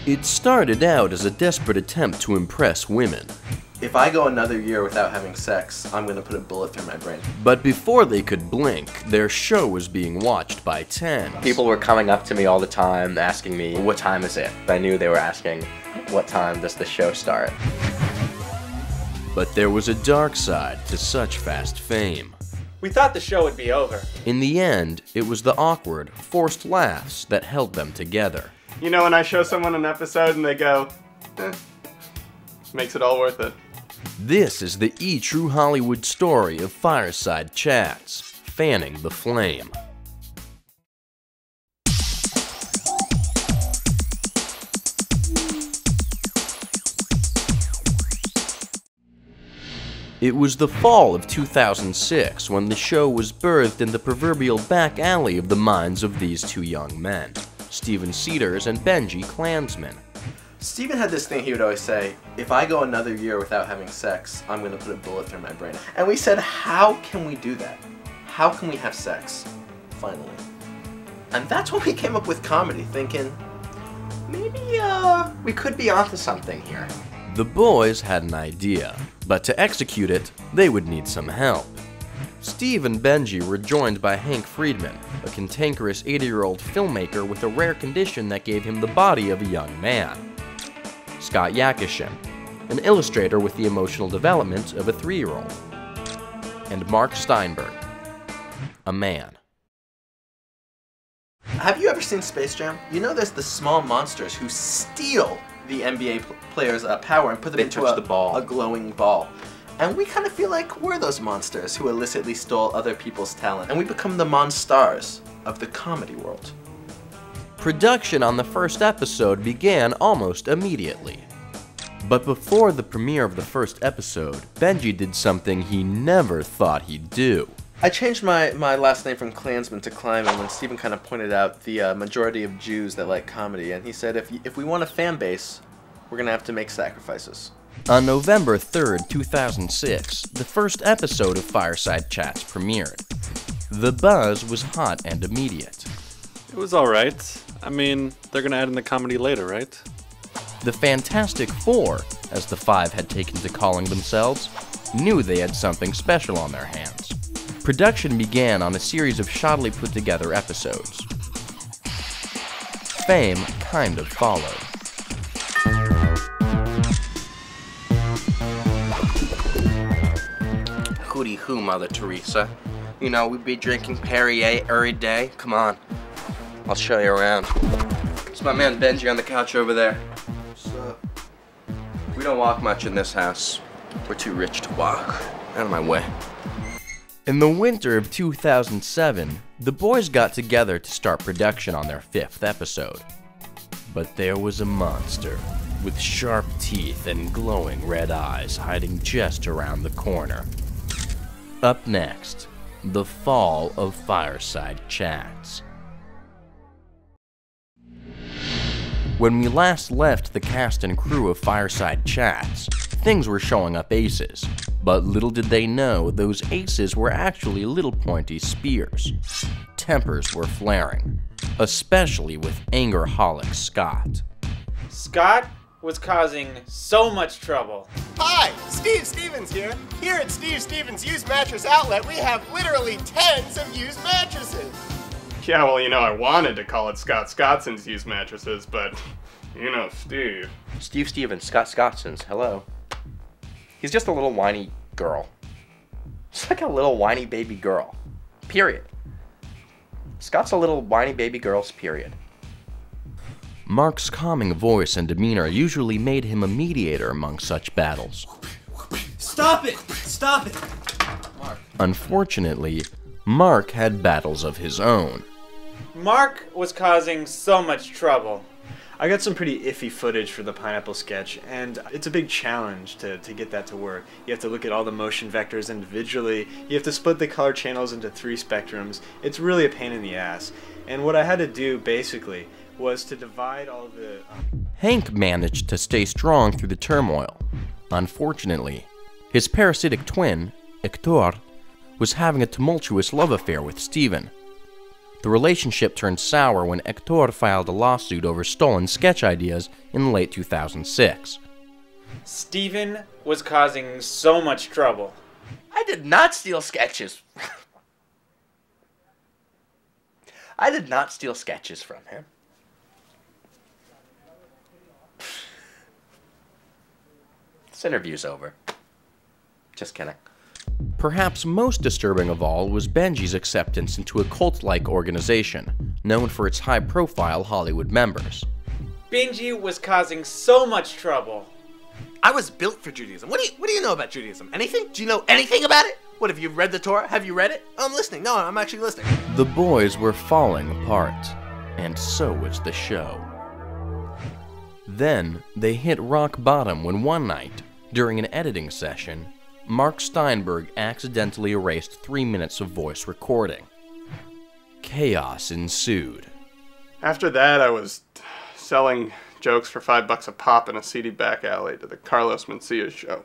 It started out as a desperate attempt to impress women. If I go another year without having sex, I'm gonna put a bullet through my brain. But before they could blink, their show was being watched by tens. People were coming up to me all the time asking me, what time is it? I knew they were asking, what time does the show start? But there was a dark side to such fast fame. We thought the show would be over. In the end, it was the awkward, forced laughs that held them together. You know when I show someone an episode and they go, makes it all worth it. This is the true Hollywood story of Fireside Chats, fanning the flame. It was the fall of 2006 when the show was birthed in the proverbial back alley of the minds of these two young men, Steven Cedars and Benji Klansman. Steven had this thing he would always say, if I go another year without having sex, I'm gonna put a bullet through my brain. And we said, how can we do that? How can we have sex? Finally. And that's when we came up with comedy, thinking, Maybe, we could be onto something here. The boys had an idea, but to execute it, they would need some help. Steve and Benji were joined by Hank Friedman, a cantankerous 80-year-old filmmaker with a rare condition that gave him the body of a young man. Scott Yakishin, an illustrator with the emotional development of a 3-year-old. And Mark Steinberg, a man. have you ever seen Space Jam? You know there's the small monsters who steal the NBA players' power and put them into a glowing ball. And we kind of feel like we're those monsters who illicitly stole other people's talent, and we become the monstars of the comedy world. Production on the first episode began almost immediately. But before the premiere of the first episode, Benji did something he never thought he'd do. I changed my last name from Klansman to Kleiman when Steven kind of pointed out the majority of Jews that like comedy, and he said if we want a fan base, we're going to have to make sacrifices. On November 3rd, 2006, the first episode of Fireside Chats premiered. The buzz was hot and immediate. It was alright. I mean, they're gonna add in the comedy later, right? The Fantastic Four, as the five had taken to calling themselves, knew they had something special on their hands. Production began on a series of shoddily put together episodes. Fame kind of followed. Hooty hoo, Mother Teresa. You know, we'd be drinking Perrier every day. Come on, I'll show you around. It's my man Benji on the couch over there. What's up? We don't walk much in this house. We're too rich to walk. Out of my way. In the winter of 2007, the boys got together to start production on their 5th episode. But there was a monster with sharp teeth and glowing red eyes hiding just around the corner. Up next, the fall of Fireside Chats. When we last left the cast and crew of Fireside Chats, things were showing up aces, but little did they know those aces were actually little pointy spears. Tempers were flaring, especially with angerholic Scott. Scott was causing so much trouble. Hi, Steve Stevens here. Here at Steve Stevens Used Mattress Outlet, we have literally tens of used mattresses. Yeah, well, you know, I wanted to call it Scott Scotson's Used Mattresses, but, you know, Steve. Steve Stevens, Scott Scotson's, hello. He's just a little whiny girl. It's like a little whiny baby girl. Period. Scott's a little whiny baby girl's period. Mark's calming voice and demeanor usually made him a mediator among such battles. Stop it! Stop it! Mark. Unfortunately, Mark had battles of his own. Mark was causing so much trouble. I got some pretty iffy footage for the pineapple sketch, and it's a big challenge to get that to work. You have to look at all the motion vectors individually, you have to split the color channels into 3 spectrums. It's really a pain in the ass. And what I had to do, basically, was to divide all the... Hank managed to stay strong through the turmoil. Unfortunately, his parasitic twin, Hector, was having a tumultuous love affair with Steven. The relationship turned sour when Hector filed a lawsuit over stolen sketch ideas in late 2006. Steven was causing so much trouble. I did not steal sketches. I did not steal sketches from him. This interview's over. Just kidding. Perhaps most disturbing of all was Benji's acceptance into a cult-like organization, known for its high-profile Hollywood members. Benji was causing so much trouble. I was built for Judaism. What do you know about Judaism? Anything? Do you know anything about it? What, have you read the Torah? Have you read it? Oh, I'm listening. No, I'm actually listening. The boys were falling apart, and so was the show. Then, they hit rock bottom when one night, during an editing session, Mark Steinberg accidentally erased 3 minutes of voice recording. Chaos ensued. After that, I was selling jokes for $5 a pop in a seedy back alley to the Carlos Mencia show.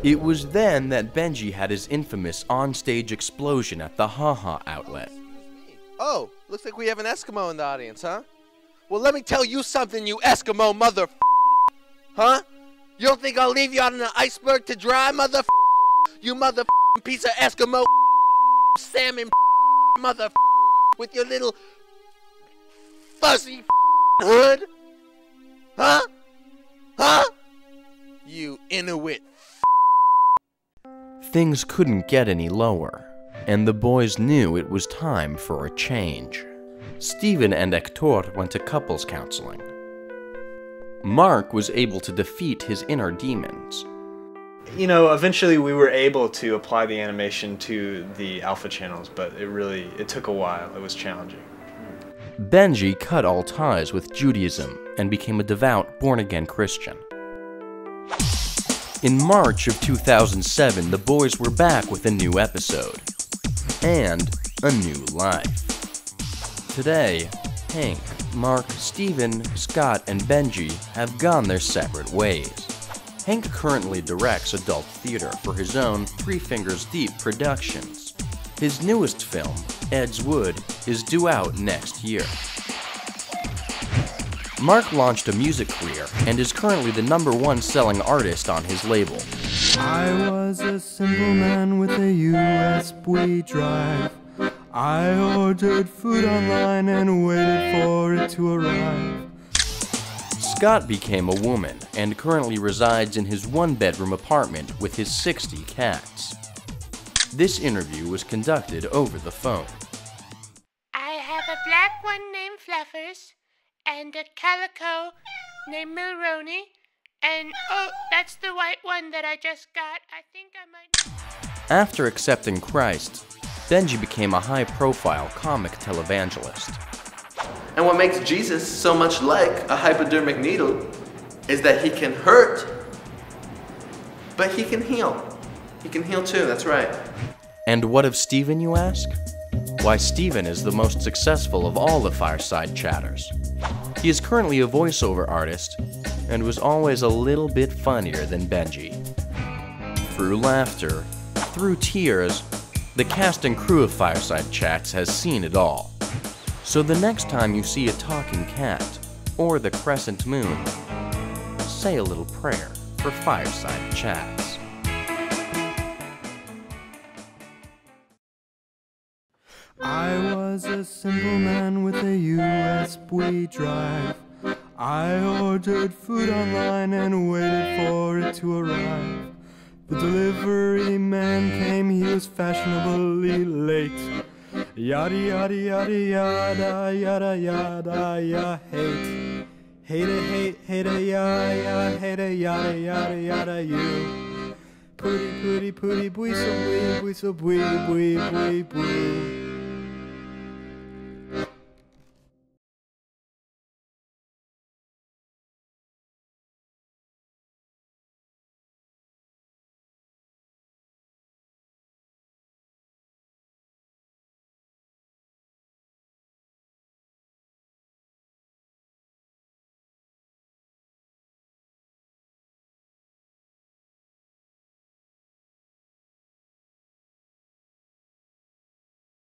It was then that Benji had his infamous onstage explosion at the Haha outlet. Oh, looks like we have an Eskimo in the audience, huh? Well, let me tell you something, you Eskimo mother. Huh? You don't think I'll leave you out on an iceberg to dry, mother? You mother piece of Eskimo salmon mother with your little fuzzy hood? Huh? Huh? You Inuit. Things couldn't get any lower, and the boys knew it was time for a change. Steven and Hector went to couples counseling. Mark was able to defeat his inner demons. You know, eventually we were able to apply the animation to the alpha channels, but it took a while. It was challenging. Benji cut all ties with Judaism and became a devout, born-again Christian. In March of 2007, the boys were back with a new episode. And a new life. Today, Hank, Mark, Steven, Scott, and Benji have gone their separate ways. Hank currently directs adult theater for his own Three Fingers Deep Productions. His newest film, Ed's Wood, is due out next year. Mark launched a music career and is currently the #1 selling artist on his label. I was a simple man with a USB drive. I ordered food online and waited for it to arrive. Scott became a woman and currently resides in his 1-bedroom apartment with his 60 cats. This interview was conducted over the phone. I have a black one named Fluffers, and a calico named Milroney, and oh, that's the white one that I just got. I think I might... After accepting Christ, Benji became a high-profile comic televangelist. And what makes Jesus so much like a hypodermic needle is that he can hurt, but he can heal. He can heal too, that's right. And what of Steven, you ask? Why, Steven is the most successful of all the Fireside chatters. He is currently a voiceover artist, and was always a little bit funnier than Benji. Through laughter, through tears, the cast and crew of Fireside Chats has seen it all. So the next time you see a talking cat, or the crescent moon, say a little prayer for Fireside Chats. I was a simple man with a USB drive. I ordered food online and waited for it to arrive. The delivery man came, he was fashionably late. Yada yada yada yada yada yada ya hate. Hate ya hate yada yada yada you. Pooty bui so bui so bui bui bui bui.